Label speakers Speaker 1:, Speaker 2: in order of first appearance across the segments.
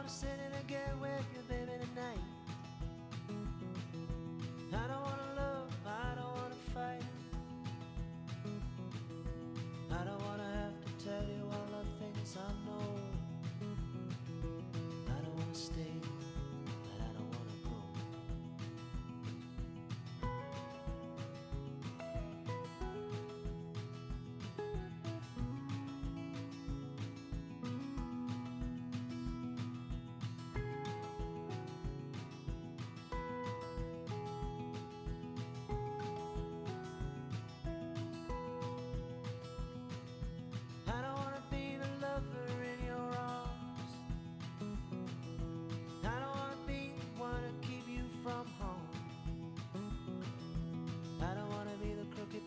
Speaker 1: Sit and get with you, baby, tonight. I don't wanna love, I don't wanna fight. I don't wanna have to tell you all the things I know. I don't wanna stay, but I don't wanna go.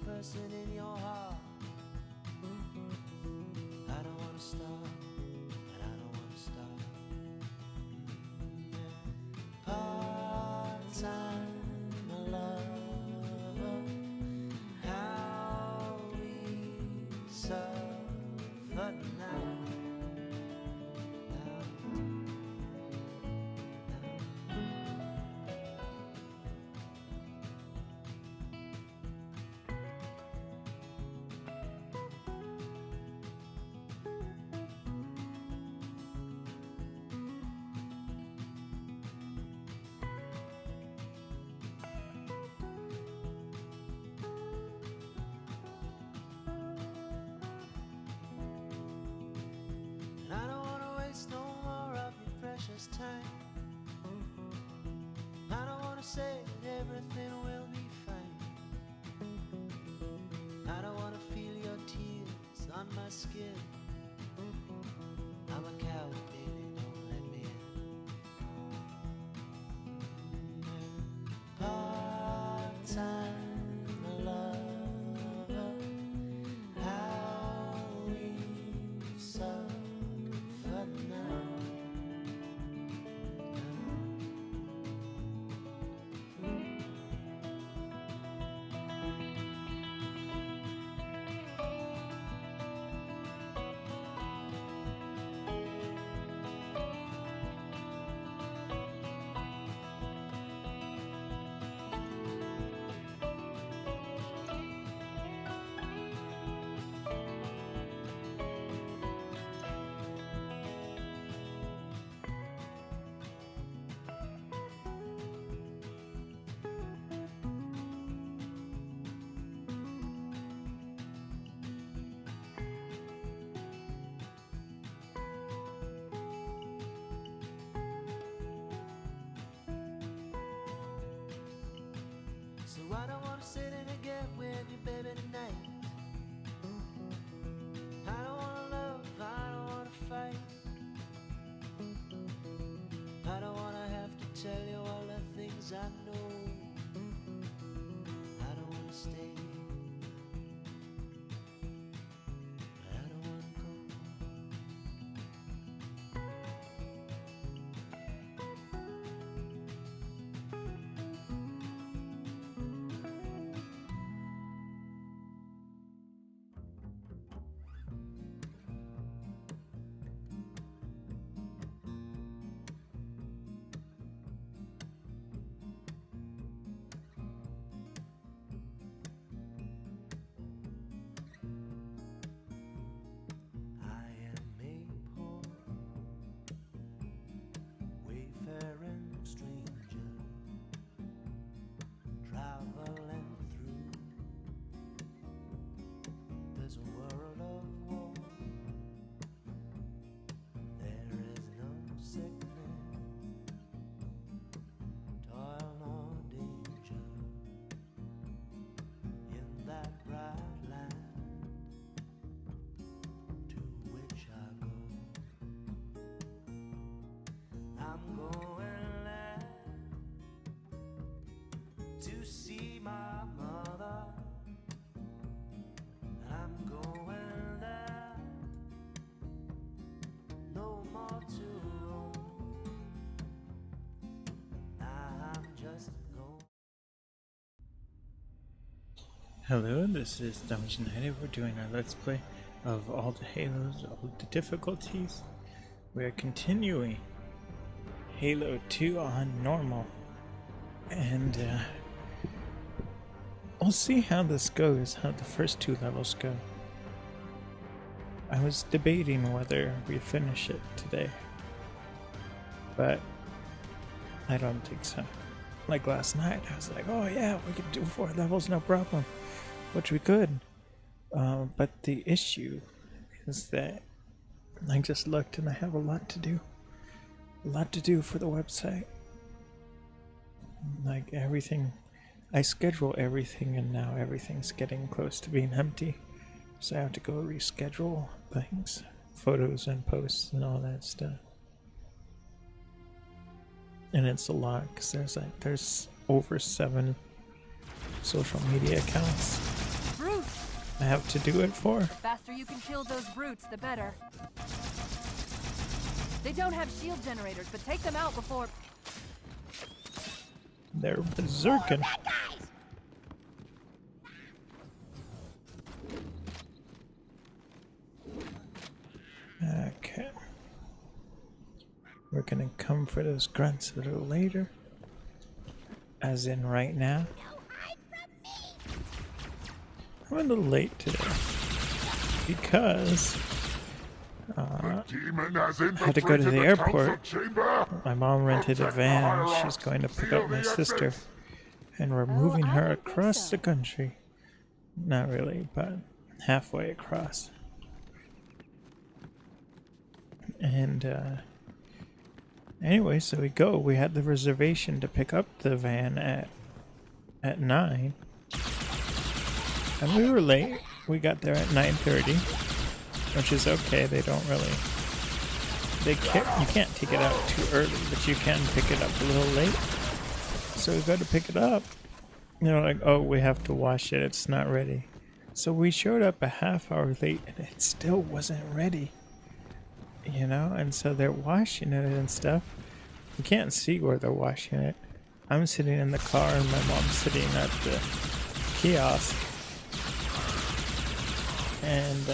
Speaker 1: Person in your heart. I don't wanna stop, but I don't wanna stop. Part-time love, how we suffer now. I don't wanna waste no more of your precious time. I don't wanna say that everything will be fine. I don't wanna feel your tears on my skin. I'm a coward, baby, don't let me in. Part-time love, how we suffer. So I don't wanna sit in and get with you, baby, tonight. I don't wanna tell you all the things I know. I don't wanna stay, but I don't wanna go. Stranger traveling through this world of war. There is no sickness, toil nor danger in that bright land to which I go. I'm going to see my mother. I'm going there, no more to roam. I'm just going.
Speaker 2: Hello, this is Dungeon Headed. We're doing our Let's Play of all the Halos, all the difficulties. We are continuing Halo 2 on normal. And we'll see how this goes, how the first 2 levels go. I was debating whether we finish it today, but I don't think so. Like last night, I was like, oh yeah, we could do 4 levels, no problem, which we could. But the issue is that I just looked and I have a lot to do. A lot to do for the website. Like everything, I schedule everything and now everything's getting close to being empty. So I have to go reschedule things, photos and posts and all that stuff. And it's a lot because there's over 7 social media accounts
Speaker 3: Brutes!
Speaker 2: I have to do it for.
Speaker 3: The faster you can kill those brutes, the better. They don't have shield generators, but take them out before...
Speaker 2: They're berserking. Okay. We're gonna come for those grunts a little later. As in right now. I'm a little late today. Because I had to go to the airport. My mom rented a van. She's going to pick up my sister. And we're moving her across the country. Not really, but halfway across. And anyway, so we go. We had the reservation to pick up the van at 9. And we were late. We got there at 9:30. Which is okay, they don't really... you can't take it out too early, but you can pick it up a little late. So we go to pick it up. They're like, oh, we have to wash it, it's not ready. So we showed up a half hour late and it still wasn't ready. You know, and so they're washing it and stuff. You can't see where they're washing it. I'm sitting in the car and my mom's sitting at the kiosk. And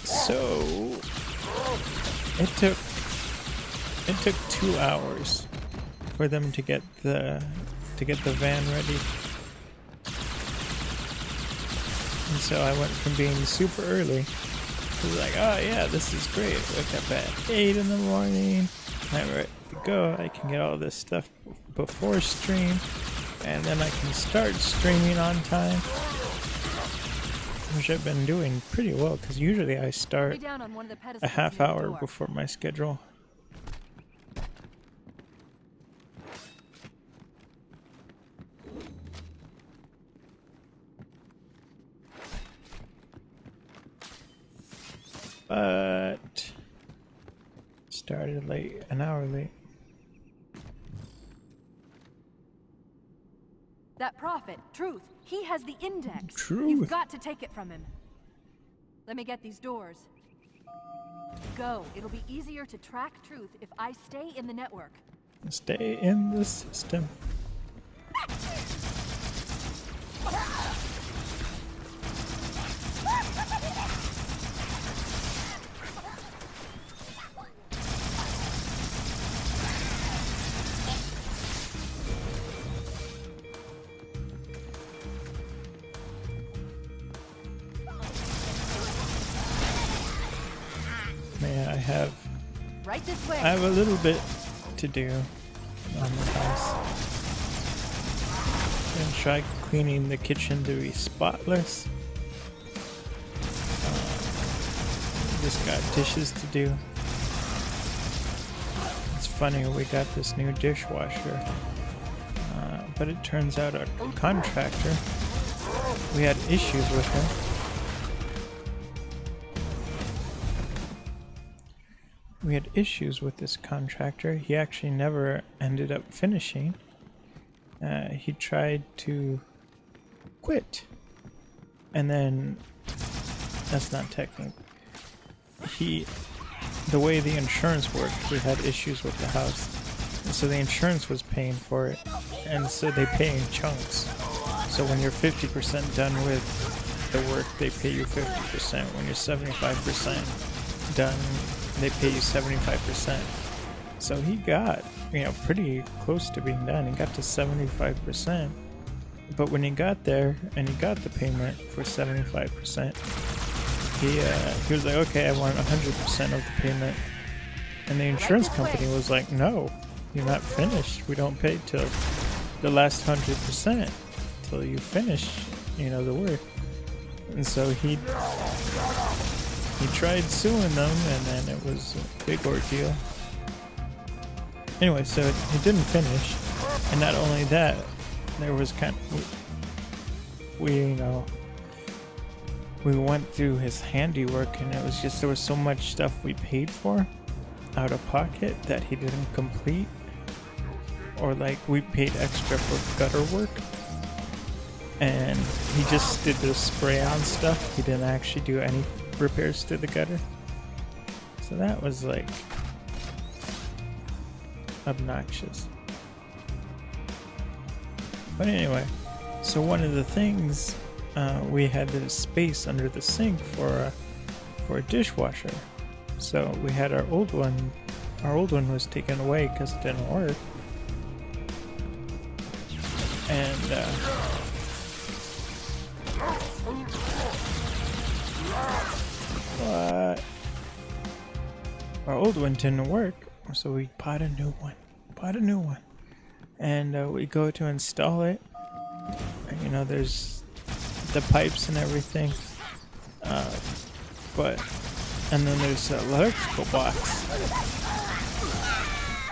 Speaker 2: so it took 2 hours for them to get the van ready. And so I went from being super early to like, oh yeah, this is great. Wake up at 8 in the morning. I'm ready to go. I can get all this stuff before stream, and then I can start streaming on time. Which I've been doing pretty well, because usually I start a half hour before my schedule. But started late, an hour late.
Speaker 3: That prophet, Truth, he has the index.
Speaker 2: Truth.
Speaker 3: You've got to take it from him. Let me get these doors. Go. It'll be easier to track Truth if I stay in the network.
Speaker 2: Stay in the system. Man, I have a little bit to do on the house. And try cleaning the kitchen to be spotless. Just got dishes to do. It's funny, we got this new dishwasher, but it turns out our contractor, we had issues with him. We had issues with this contractor. He actually never ended up finishing. He tried to quit. And then, that's not technical. The way the insurance worked, we had issues with the house. And so the insurance was paying for it. And so they pay in chunks. So when you're 50% done with the work, they pay you 50%. When you're 75% done, they pay you 75%. So he got, pretty close to being done. He got to 75%. But when he got there and he got the payment for 75%, he was like, okay, I want 100% of the payment. And the insurance company was like, no, you're not finished. We don't pay till the last 100% till you finish, the work. And so he tried suing them, and then it was a big ordeal. Anyway, so he didn't finish, and not only that, there was we went through his handiwork, and it was just, there was so much stuff we paid for out of pocket that he didn't complete, or like we paid extra for gutter work, and he just did the spray on stuff. He didn't actually do any repairs to the gutter. So that was like obnoxious. But anyway, so one of the things, we had this space under the sink for a dishwasher. So we had our old one was taken away because it didn't work. And our old one didn't work, so we bought a new one. And we go to install it, and there's the pipes and everything, and then there's the electrical box.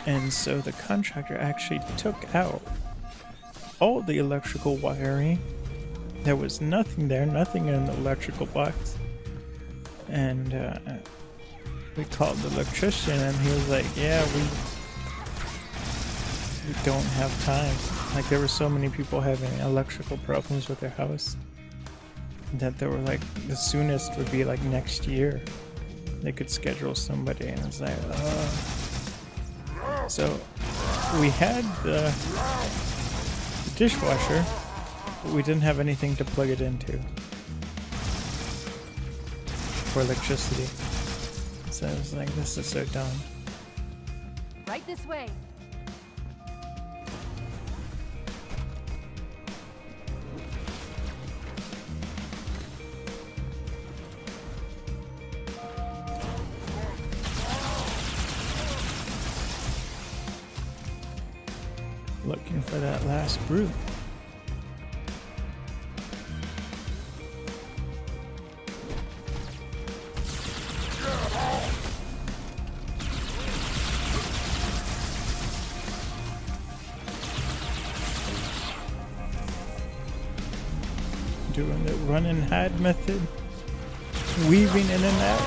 Speaker 2: And so the contractor actually took out all the electrical wiring. There was nothing there, nothing in the electrical box. And we called the electrician, and he was like, yeah, we don't have time. Like, there were so many people having electrical problems with their house that they were like, the soonest would be like next year they could schedule somebody. And it's like, so we had the dishwasher, but we didn't have anything to plug it into for electricity. So I was like, this is so dumb.
Speaker 3: Right this way.
Speaker 2: Looking for that last brute. Doing the run and hide method, weaving in and out.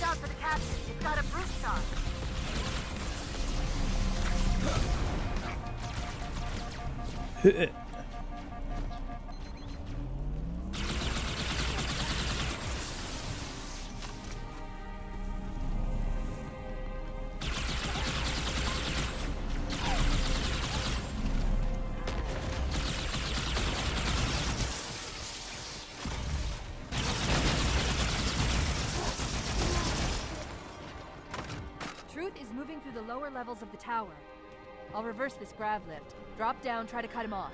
Speaker 3: Watch out for the captain. It's got a brute shot. Truth is moving through the lower levels of the tower. I'll reverse this grav lift. Drop down, try to cut him off.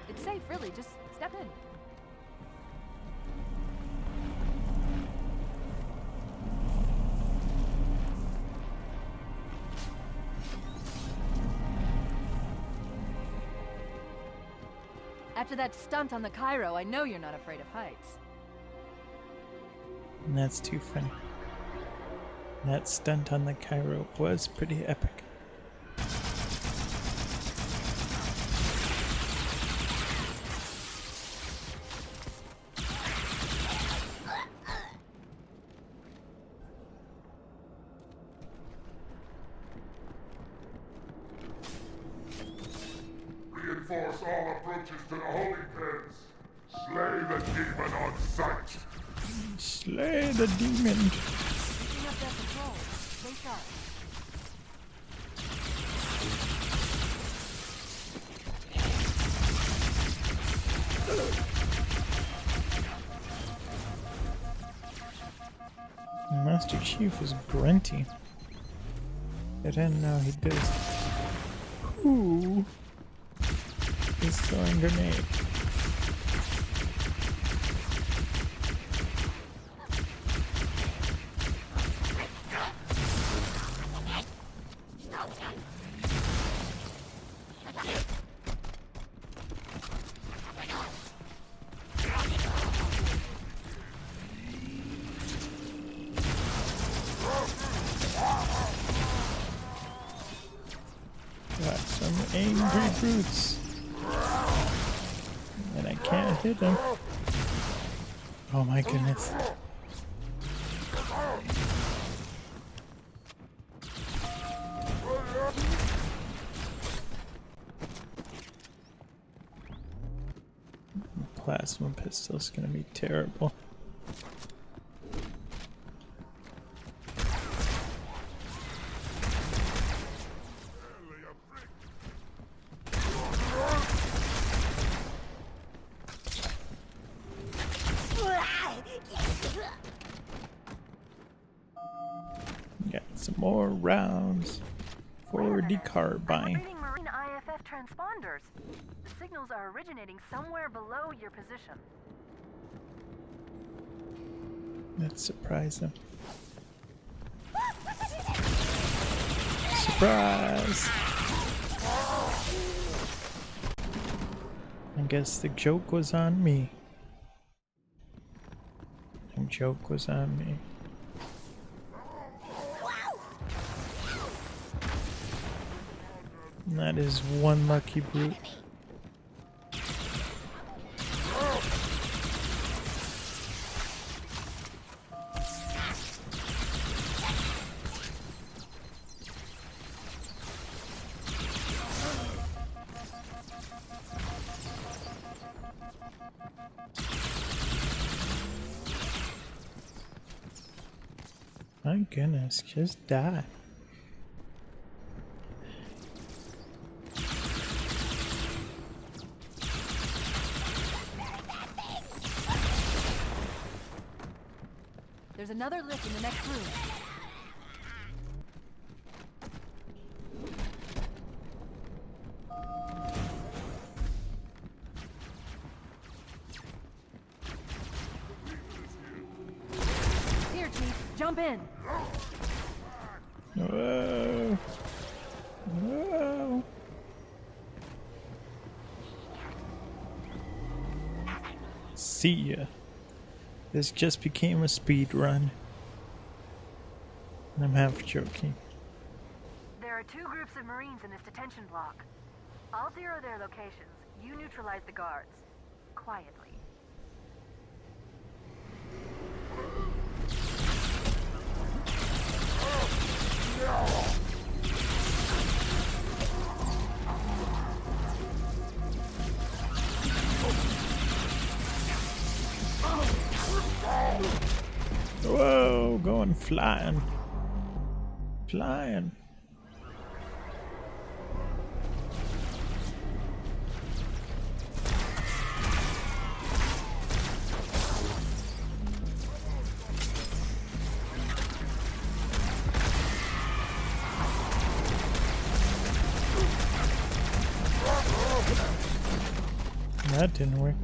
Speaker 3: It's safe, really. Just step in. After that stunt on the Cairo, I know you're not afraid of heights.
Speaker 2: And that's too funny. That stunt on the Cairo was pretty epic.
Speaker 4: Reinforce all approaches to the holding pens. Slay the demon on sight.
Speaker 2: Slay the demon.
Speaker 3: Picking up their control. Stay sharp.
Speaker 2: Master Chief is grunty. I didn't know he did. Who is throwing grenade? Got some angry brutes. And I can't hit them. Oh my goodness. Plasma pistol's gonna be terrible. Got some more rounds for the carbine.
Speaker 3: Reading Marine IFF transponders. The signals are originating somewhere below your position.
Speaker 2: Let's surprise them. Surprise! I guess the joke was on me. The joke was on me. And that is one lucky brute. My goodness, just die.
Speaker 3: There's another lift in the next room. Here, Chief. Jump in.
Speaker 2: Whoa. Whoa. See ya. This just became a speed run. I'm half joking.
Speaker 3: There are 2 groups of Marines in this detention block. I'll zero their locations. You neutralize the guards. Quietly.
Speaker 2: Whoa, going flying. Flying. That didn't work.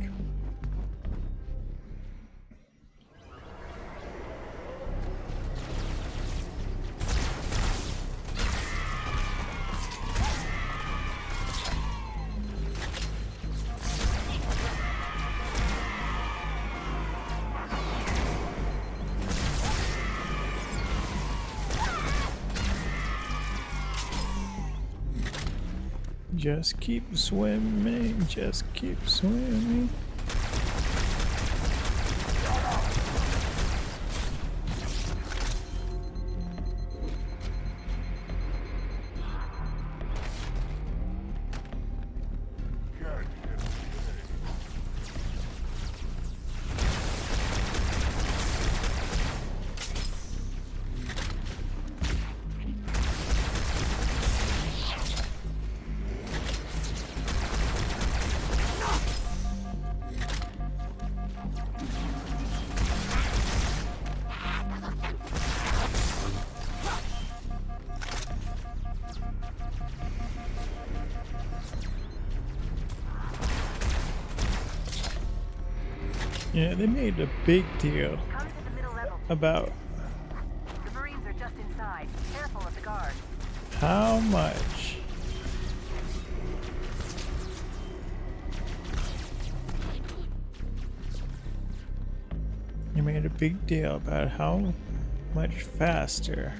Speaker 2: Just keep swimming, just keep swimming. Yeah, they made a big deal
Speaker 3: Come to the middle level.
Speaker 2: about
Speaker 3: The Marines are just inside. Careful of the guards.
Speaker 2: how much they made a big deal about how much faster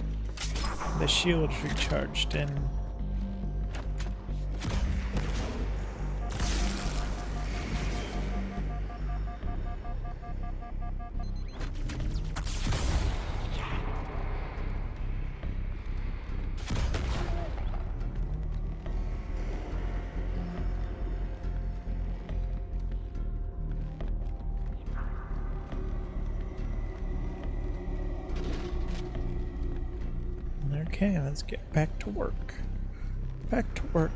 Speaker 2: the shields recharged in. Okay, let's get back to work. Back to work.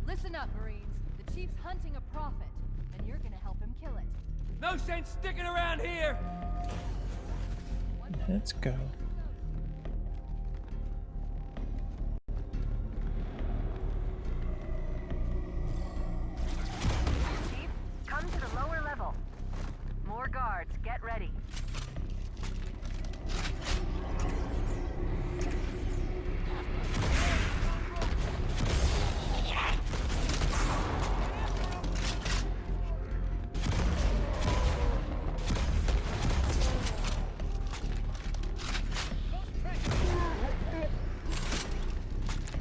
Speaker 3: Listen up, Marines. The Chief's hunting a prophet, and you're gonna help him kill it.
Speaker 5: No sense sticking around here!
Speaker 2: Let's go.
Speaker 3: Chief, come to the lower level. More guards, get ready.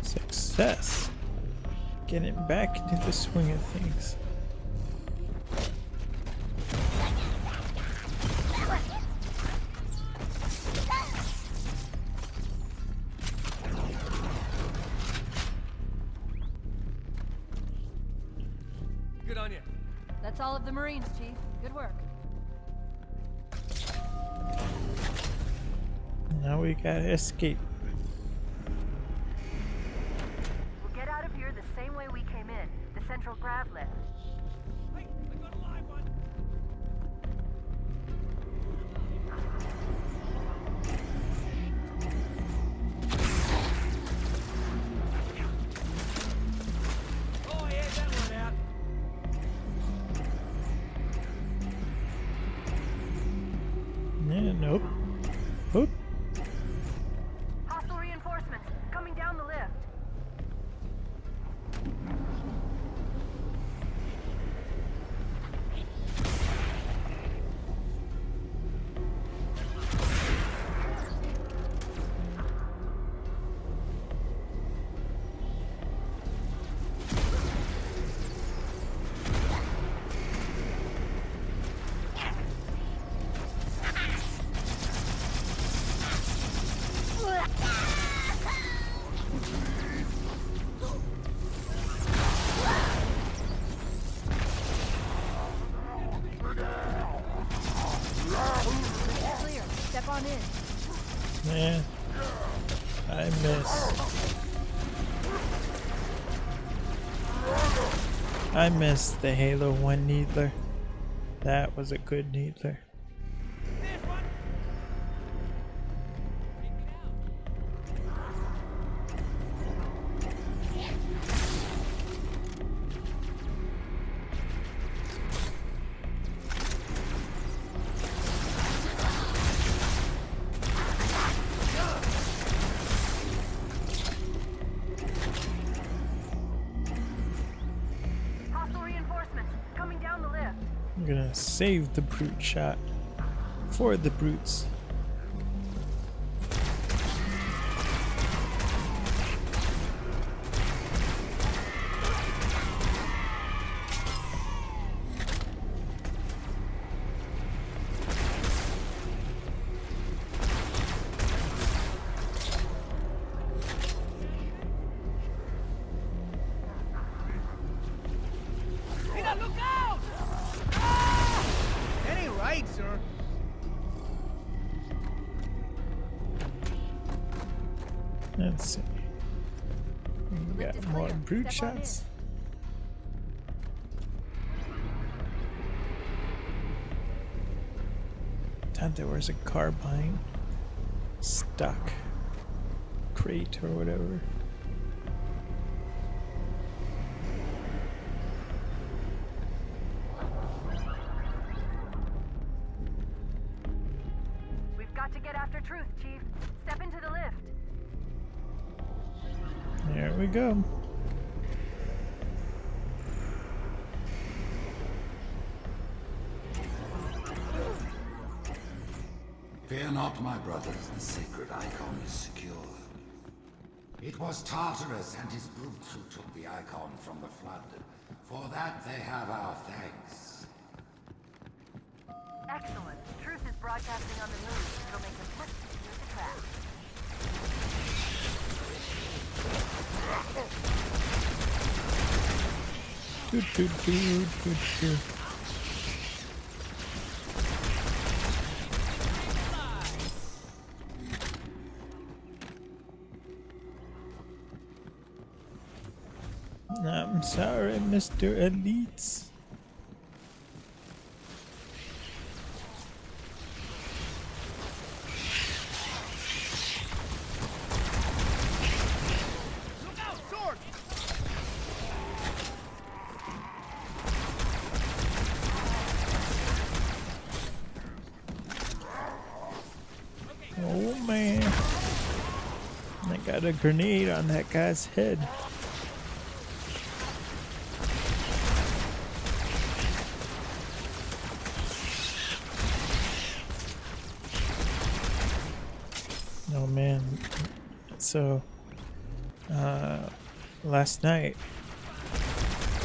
Speaker 2: Success. Getting back into the swing of things.
Speaker 5: Good on you.
Speaker 3: That's all of the Marines, Chief. Good work.
Speaker 2: Now we gotta escape.
Speaker 3: We'll get out of here the same way we came in. The central grav lift.
Speaker 5: Hey, I got a live one! Oh, I had that one out.
Speaker 2: Yeah, nope. Oop.
Speaker 3: Hostile reinforcements coming down the lift.
Speaker 2: I missed the Halo 1 needler. That was a good needler.
Speaker 5: There's one. Take it out.
Speaker 3: Hostile reinforcements coming down the lift.
Speaker 2: I'm gonna save the brute shot for the brutes.
Speaker 5: Peter, look out!
Speaker 6: That ain't right, sir.
Speaker 2: Let's see. We
Speaker 3: Lift
Speaker 2: got
Speaker 3: is
Speaker 2: more
Speaker 3: clear.
Speaker 2: brute
Speaker 3: Step on in.
Speaker 2: shots. Thought there was a carbine stock crate or whatever.
Speaker 3: We've got to get after truth, Chief. Step into the lift.
Speaker 2: There we go.
Speaker 7: Fear not, my brothers, the sacred icon is secure. It was Tartarus and his brutes who took the icon from the flood. For that they have our thanks.
Speaker 3: Excellent. Truth is broadcasting on the move. It'll make it much easier to track.
Speaker 2: Doot, doot, doot, doot, doot. I'm sorry, Mr. Elites.
Speaker 6: Look out, sword!
Speaker 2: Oh man. I got a grenade on that guy's head. Oh man. So, last night,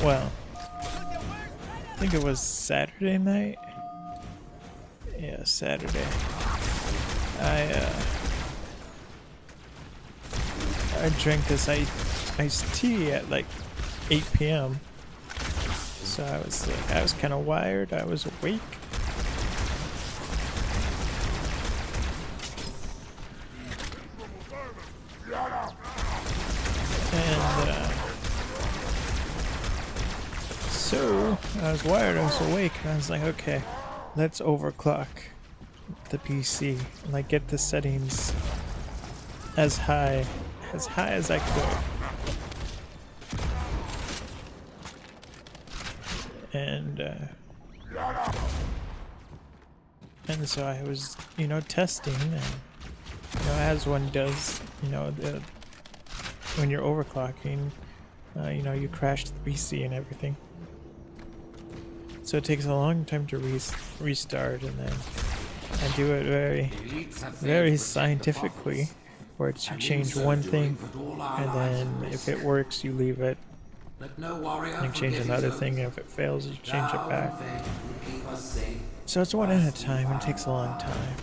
Speaker 2: well, I think it was Saturday night. Yeah, Saturday. I drank this iced tea at like 8 p.m. So I was kind of wired. I was awake. And so I was wired. I was awake, and I was like, okay, let's overclock the PC, like get the settings as high as I could. And so I was, testing, and as one does, when you're overclocking, you crash the PC and everything. So it takes a long time to restart, and then I do it very scientifically, where it's you change one thing, and then if it works, you leave it. And change another thing, and if it fails, you change it back. So it's one at a time, and it takes a long time.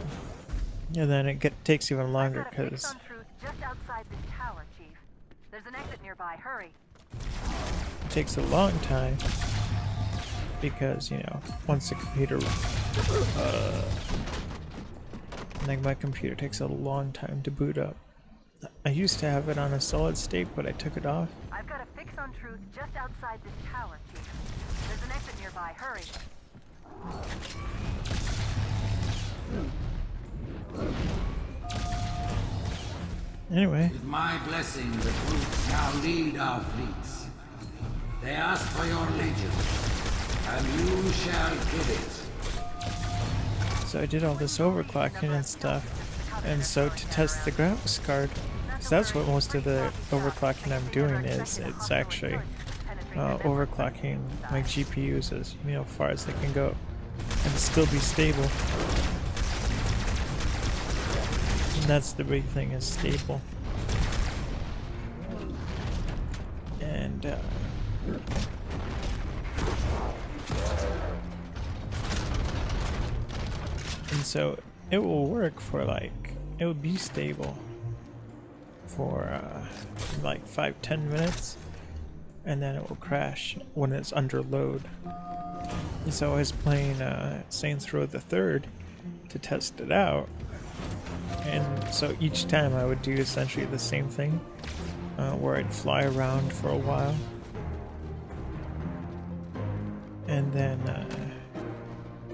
Speaker 2: And then it takes even longer because
Speaker 3: on truth just outside the tower, Chief. There's an exit nearby. Hurry.
Speaker 2: it takes a long time because, once the computer like my computer takes a long time to boot up. I used to have it on a solid state, but I took it off.
Speaker 3: I've got a Fix on Truth just outside this tower, Chief. There's an exit nearby. Hurry.
Speaker 2: Anyway,
Speaker 7: With my blessing, the troops shall lead our fleets. They ask for your legion, and you shall give it.
Speaker 2: so I did all this overclocking and stuff, and so to test the graphics card, because that's what most of the overclocking I'm doing is, it's actually overclocking my GPUs as far as they can go, and still be stable. And that's the big thing, is stable. And so it will work for it will be stable for like 5-10 minutes, and then it will crash when it's under load. And so I was playing Saints Row the Third to test it out, and so each time I would do essentially the same thing, where I'd fly around for a while, and then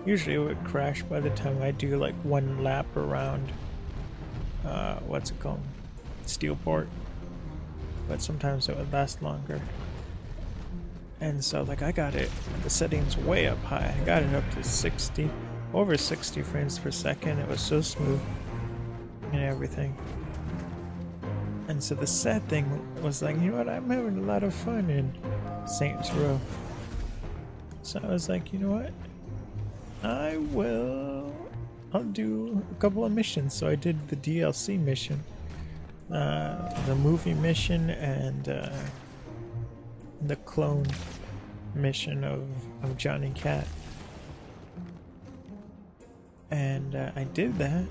Speaker 2: usually it would crash by the time I do like one lap around what's it called, Steelport, but sometimes it would last longer. And so like I got it, the settings way up high. I got it up to over 60 frames per second. It was so smooth and everything. And so the sad thing was like, you know what, I'm having a lot of fun in Saints Row. So I was like, you know what, I'll do a couple of missions. So I did the DLC mission, the movie mission, and the clone mission of Johnny Cat. And I did that.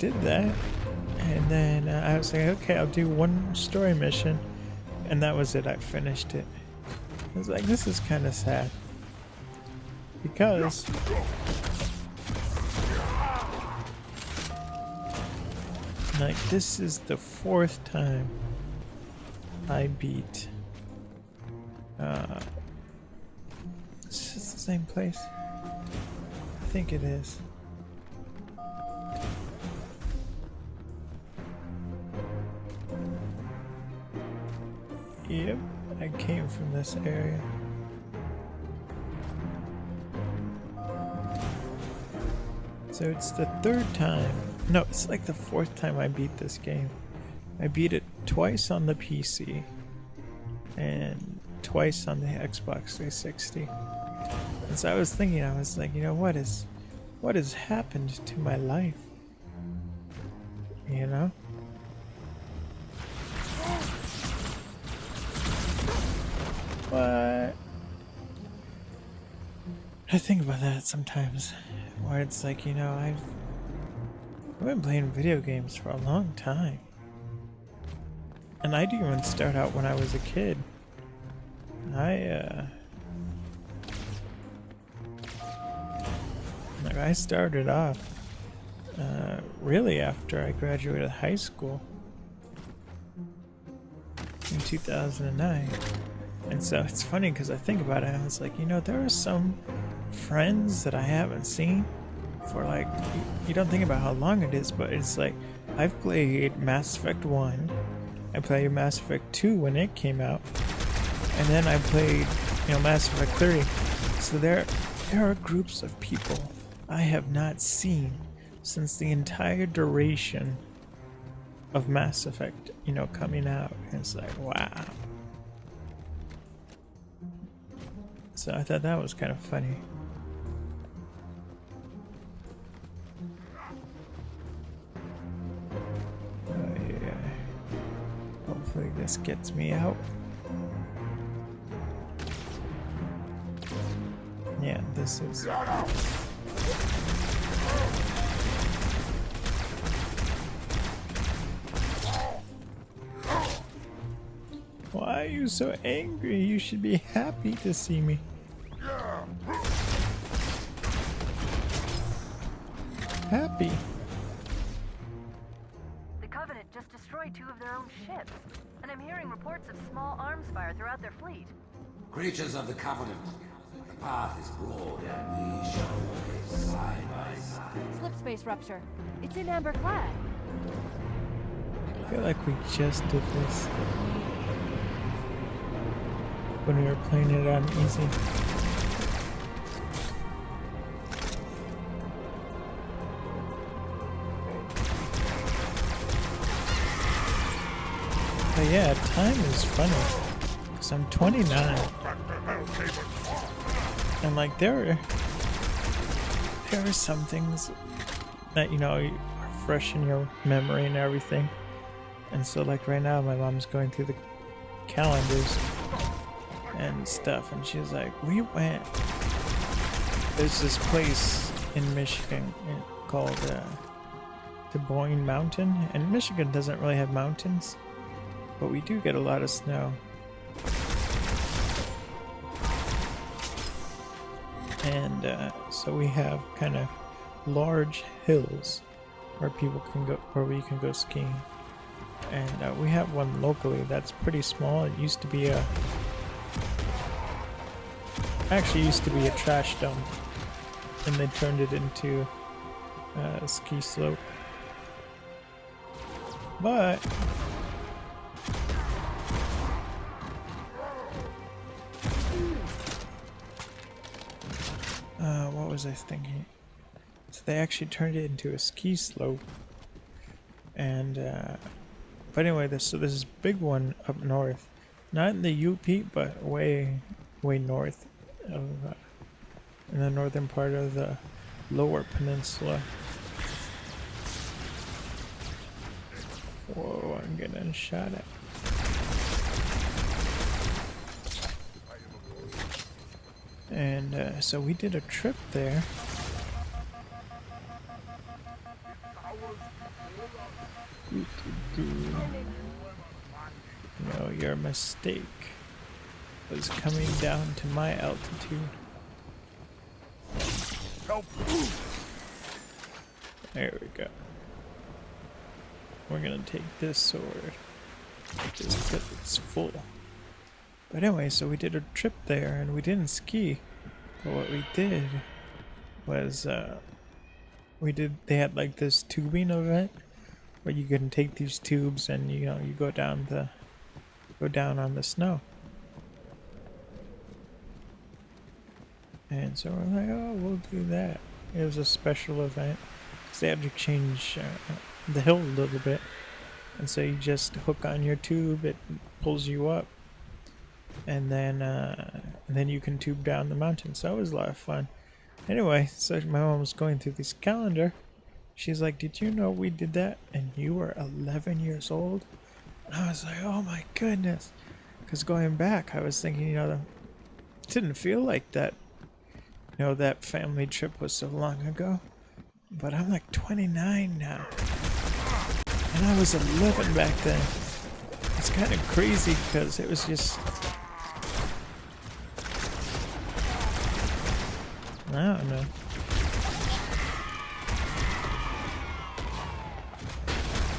Speaker 2: And then I was like, okay, I'll do one story mission, and that was it. I finished it. I was like, this is kind of sad, because like this is the 4th time I beat is this the same place? I think it is. Yep, I came from this area. So it's the 3rd time. No, it's like the 4th time I beat this game. I beat it twice on the PC and twice on the Xbox 360. And so I was thinking, I was like, you know, what has happened to my life? You know? But I think about that sometimes, where it's like, you know, I've been playing video games for a long time, and I didn't even start out when I was a kid. I started off really after I graduated high school in 2009. And so it's funny because I think about it, I was like, you know, there are some friends that I haven't seen for like, you don't think about how long it is, but it's like, I've played Mass Effect 1, I played Mass Effect 2 when it came out, and then I played, you know, Mass Effect 3. So there are groups of people I have not seen since the entire duration of Mass Effect, you know, coming out. And it's like, wow. So I thought that was kind of funny. Oh yeah. Hopefully this gets me out. Yeah, this is... Why are you so angry? You should be happy to see me. happy.
Speaker 3: The Covenant just destroyed 2 of their own ships, and I'm hearing reports of small arms fire throughout their fleet.
Speaker 7: Creatures of the Covenant, the path is broad and we shall walk side by side.
Speaker 3: Slip space rupture. It's in amber clad.
Speaker 2: I feel like we just did this when we were playing it on easy. But yeah, time is funny. Cause I'm 29. And like there are some things that, you know, are fresh in your memory and everything. And so like right now my mom's going through the calendars and stuff, and she's like, there's this place in Michigan called Des Moines Mountain, and Michigan doesn't really have mountains, but we do get a lot of snow. And so we have kind of large hills where people can go, where we can go skiing. And we have one locally that's pretty small. It used to be actually used to be a trash dump, and they turned it into a ski slope. But what was I thinking? So they actually turned it into a ski slope, and but anyway, so there's this big one up north, not in the UP, but way north of in the northern part of the Lower Peninsula. Whoa, I'm getting shot at. And so we did a trip there. No, your mistake was coming down to my altitude.
Speaker 6: Help!
Speaker 2: There we go. We're gonna take this sword just because it's full. But anyway, so we did a trip there and we didn't ski. But what we did was they had like this tubing event where you can take these tubes and you go down on the snow. And so we're like, oh, we'll do that. It was a special event because they had to change the hill a little bit, and so you just hook on your tube, it pulls you up, and then you can tube down the mountain. So it was a lot of fun. Anyway, so my mom was going through this calendar. She's like, did you know we did that and you were 11 years old? And I was like, oh my goodness. Because going back, I was thinking, it didn't feel like that. That family trip was so long ago. But I'm like 29 now. And I was 11 back then. It's kind of crazy because it was just... I don't know.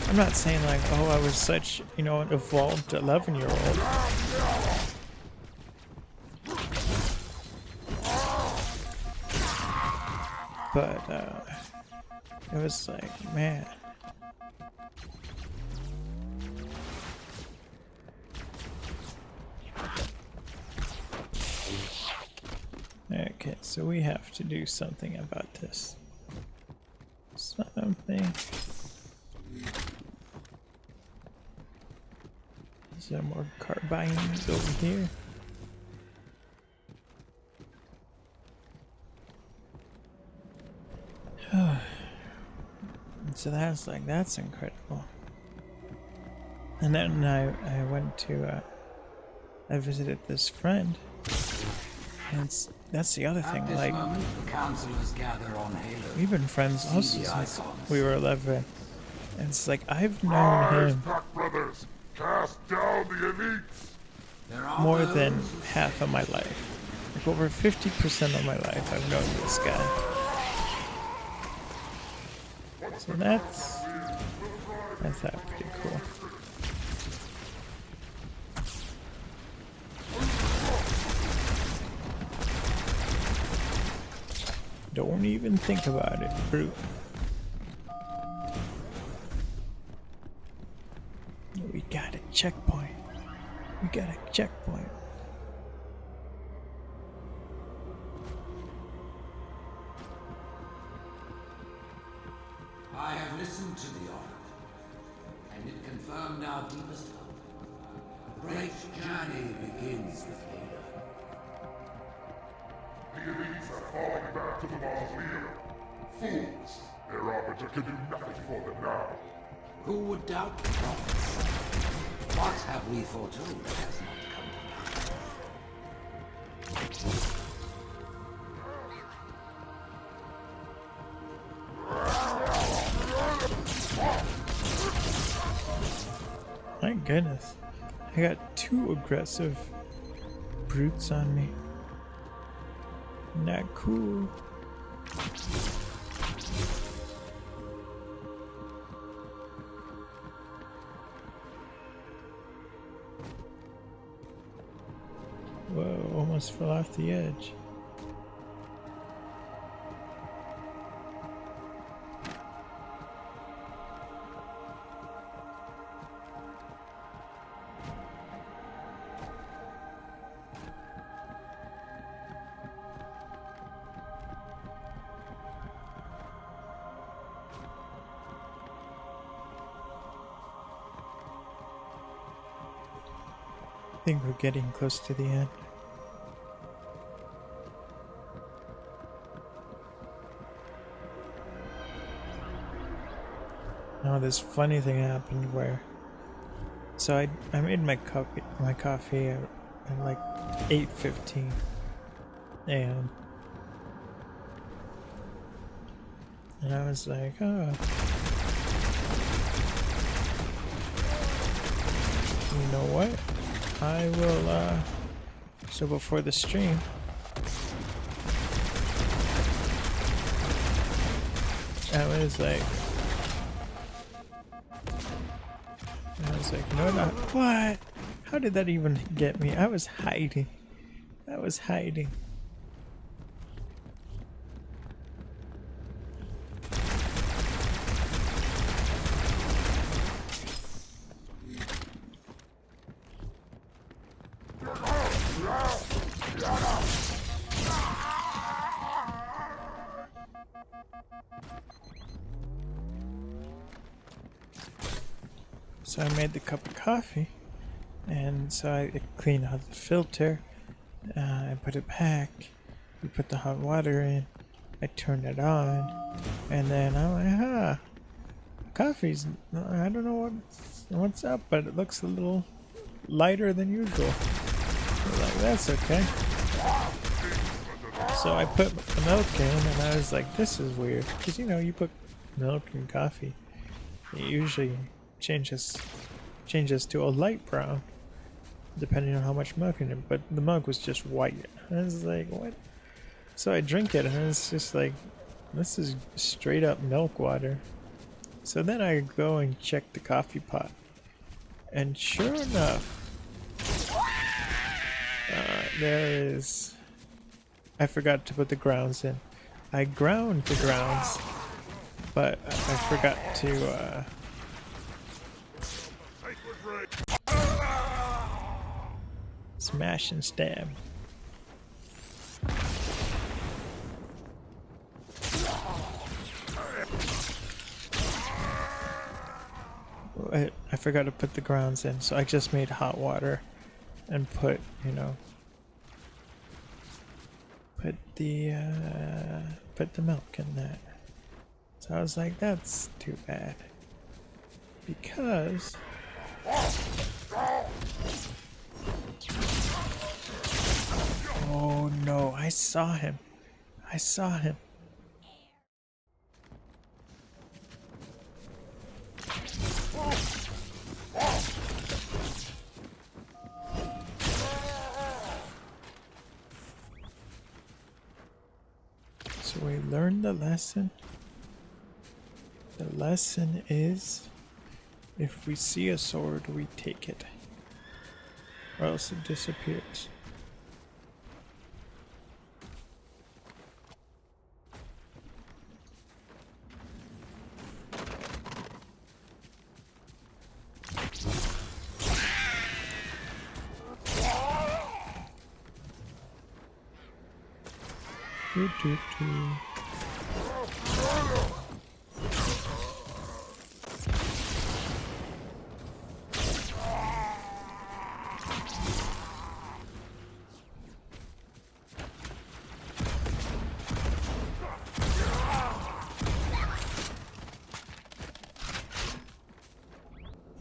Speaker 2: I'm not saying like, oh, I was such, an evolved 11-year-old. But, it was like, man. Okay, so we have to do something about this. Something. Some more carbines over here. So that's incredible. And then I went to I visited this friend, and that's the other thing. Like,
Speaker 7: The councilors gather on Halo.
Speaker 2: we've been friends also
Speaker 7: See the
Speaker 2: since
Speaker 7: icons.
Speaker 2: we were 11. And it's like I've known
Speaker 4: Rise,
Speaker 2: him
Speaker 4: Pack Brothers! Cast down the elites!
Speaker 7: There are
Speaker 2: more
Speaker 7: those
Speaker 2: than half of my life. Like over 50% of my life I've known this guy. So that's that pretty cool. Don't even think about it, brute. We got a checkpoint. We got a checkpoint.
Speaker 7: I have listened to the oracle, and it confirmed our deepest hope. The great journey begins with Ada.
Speaker 4: The elites are falling back to the mausoleum. Fools! Their arbiter can do nothing for them now.
Speaker 7: Who would doubt the prophets? What have we foretold that has not come to pass?
Speaker 2: My goodness. I got 2 aggressive brutes on me. Not cool. Whoa, almost fell off the edge. I think we're getting close to the end. Now this funny thing happened where, so I made my coffee at like 8:15 a.m. and I was like, oh, you know what? I will, so before the stream, I was like, no, not what? How did that even get me? I was hiding. I was hiding. So I made the cup of coffee, and so I cleaned out the filter, I put it back, we put the hot water in, I turned it on, and then I'm like, coffee's, I don't know what's up, but it looks a little lighter than usual. I was like, that's okay. So I put the milk in, and I was like, this is weird, because you know, you put milk in coffee, it usually changes to a light brown depending on how much milk in it, but the mug was just white. I was like, what? So I drink it and it's just like, this is straight up milk water. So then I go and check the coffee pot, and sure enough, there is, I forgot to put the grounds in. I ground the grounds, but I forgot to smash and stab. I forgot to put the grounds in, so I just made hot water and put, you know, put the milk in that. So I was like, that's too bad, because oh no, I saw him. I saw him. So we learned the lesson. The lesson is, if we see a sword, we take it, or else it disappears. Do, do, do.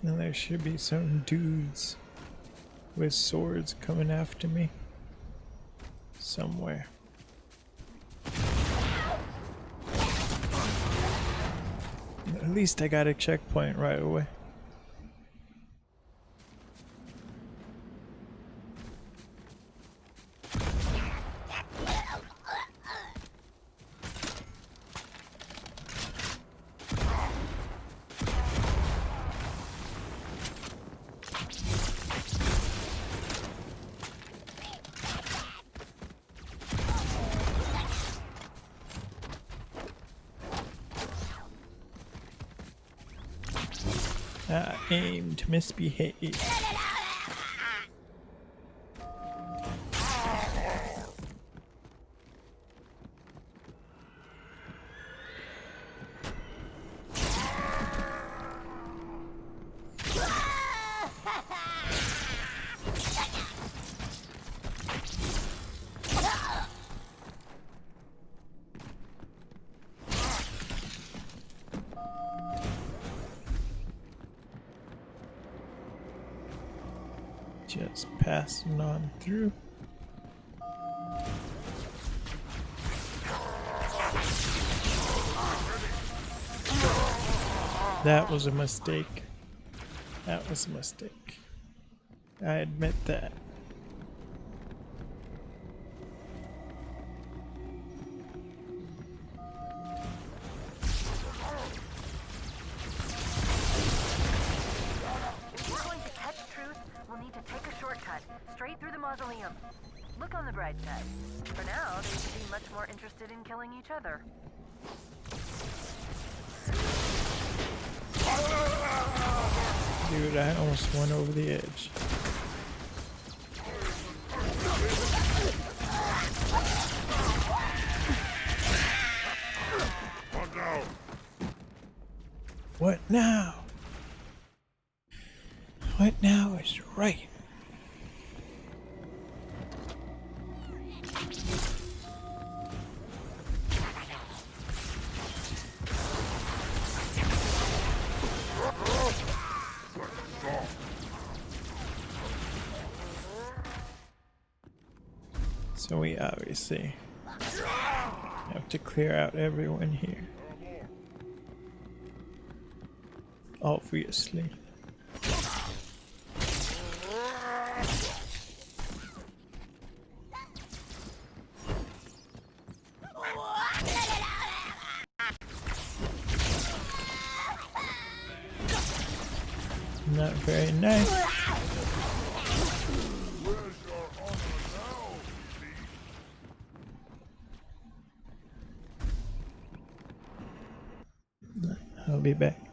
Speaker 2: And there should be some dudes with swords coming after me somewhere. At least I got a checkpoint right away. Aim to misbehave. Just passing on through. That was a mistake. That was a mistake. I admit that.
Speaker 3: Straight through the mausoleum. Look on the bright side. For now, they seem much more interested in killing each other.
Speaker 2: Dude, I almost went over the edge. What now? What now is right? So we obviously have to clear out everyone here. Obviously. Not very nice. I'll be back.